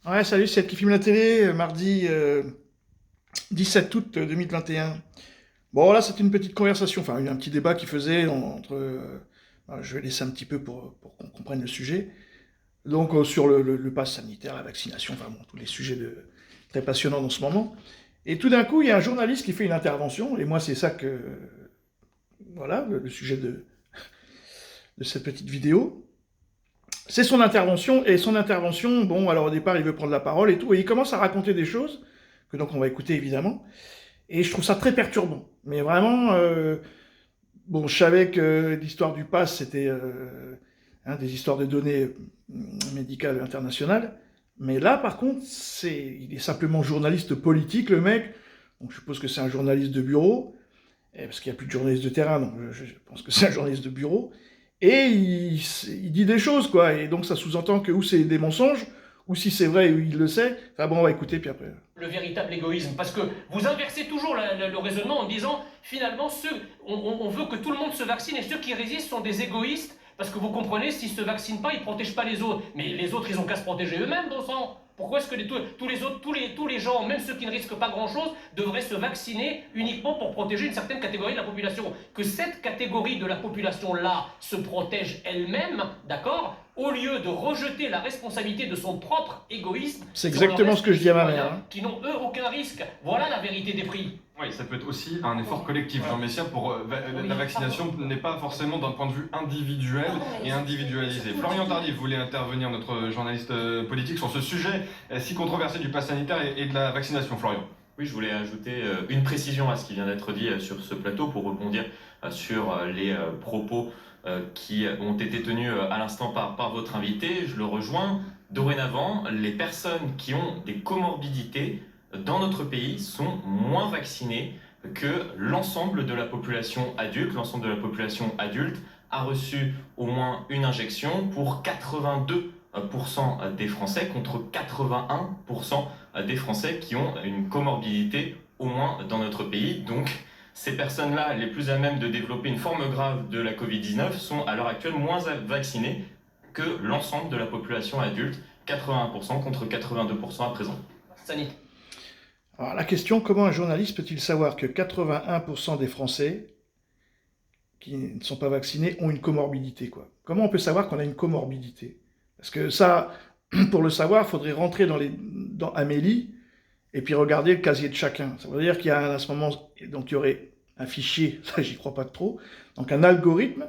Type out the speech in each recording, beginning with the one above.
Ouais, salut, c'est elle qui filme la télé, mardi 17 août 2021. Bon, là, c'est une petite conversation, enfin, un petit débat qui faisait entre. Je vais laisser un petit peu pour qu'on comprenne le sujet. Donc, sur le pass sanitaire, la vaccination, enfin, bon, tous les sujets très passionnants dans ce moment. Et tout d'un coup, il y a un journaliste qui fait une intervention, et moi, c'est ça que. Voilà, le sujet de cette petite vidéo. C'est son intervention, et son intervention, bon, alors au départ, il veut prendre la parole et tout, et il commence à raconter des choses, que donc on va écouter évidemment. Et je trouve ça très perturbant. Mais vraiment, bon, je savais que l'histoire du pass, c'était des histoires de données médicales internationales. Mais là, par contre, il est simplement journaliste politique, le mec. Donc je suppose que c'est un journaliste de bureau, parce qu'il n'y a plus de journaliste de terrain, donc je pense que c'est un journaliste de bureau. Et il dit des choses, quoi. Et donc ça sous-entend que ou c'est des mensonges, ou si c'est vrai, il le sait. Enfin bon, on va écouter, puis après. Le véritable égoïsme. Parce que vous inversez toujours le raisonnement en disant finalement on veut que tout le monde se vaccine et ceux qui résistent sont des égoïstes parce que vous comprenez, s'ils se vaccinent pas, ils protègent pas les autres. Mais les autres, ils ont qu'à se protéger eux-mêmes, bon sang. Pourquoi est-ce que tous les autres, tous les gens, même ceux qui ne risquent pas grand-chose, devraient se vacciner uniquement pour protéger une certaine catégorie de la population? Que cette catégorie de la population-là se protège elle-même, d'accord, au lieu de rejeter la responsabilité de son propre égoïsme C'est sur le exactement ce reste que des je dis à ma mère, citoyens hein. qui n'ont eux aucun risque. Voilà la vérité des prix. Oui, ça peut être aussi un effort collectif, Jean Messia, la vaccination n'est pas forcément d'un point de vue individuel et individualisé. Florian Tardif voulait intervenir, notre journaliste politique, sur ce sujet si controversé du pass sanitaire et de la vaccination. Florian. Oui, je voulais ajouter une précision à ce qui vient d'être dit sur ce plateau pour rebondir sur les propos qui ont été tenus à l'instant par votre invité. Je le rejoins. Dorénavant, les personnes qui ont des comorbidités dans notre pays sont moins vaccinées que l'ensemble de la population adulte. L'ensemble de la population adulte a reçu au moins une injection pour 82% des Français contre 81% des Français qui ont une comorbidité au moins dans notre pays. Donc ces personnes-là, les plus à même de développer une forme grave de la Covid-19, sont à l'heure actuelle moins vaccinées que l'ensemble de la population adulte, 81% contre 82% à présent. Sanitaire. Alors la question, comment un journaliste peut-il savoir que 81% des Français qui ne sont pas vaccinés ont une comorbidité, quoi? Comment on peut savoir qu'on a une comorbidité? Parce que ça, pour le savoir, il faudrait rentrer dans Amélie et puis regarder le casier de chacun. Ça veut dire qu'il y a à ce moment, donc il y aurait un fichier, ça j'y crois pas trop, donc un algorithme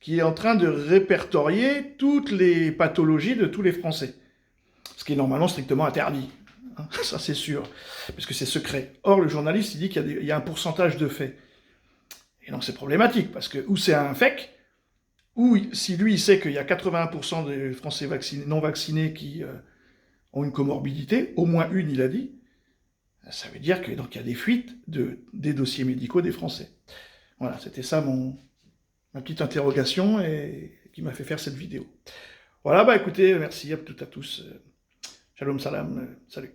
qui est en train de répertorier toutes les pathologies de tous les Français. Ce qui est normalement strictement interdit. Ça c'est sûr, parce que c'est secret. Or, le journaliste, il dit qu'il y a un pourcentage de faits. Et donc c'est problématique, parce que ou c'est un fake, ou si lui il sait qu'il y a 81% des Français non vaccinés qui ont une comorbidité, au moins une il a dit, ça veut dire que donc il y a des fuites des dossiers médicaux des Français. Voilà, c'était ça ma petite interrogation et qui m'a fait faire cette vidéo. Voilà, bah écoutez, merci à toutes et à tous. Shalom salam, salut.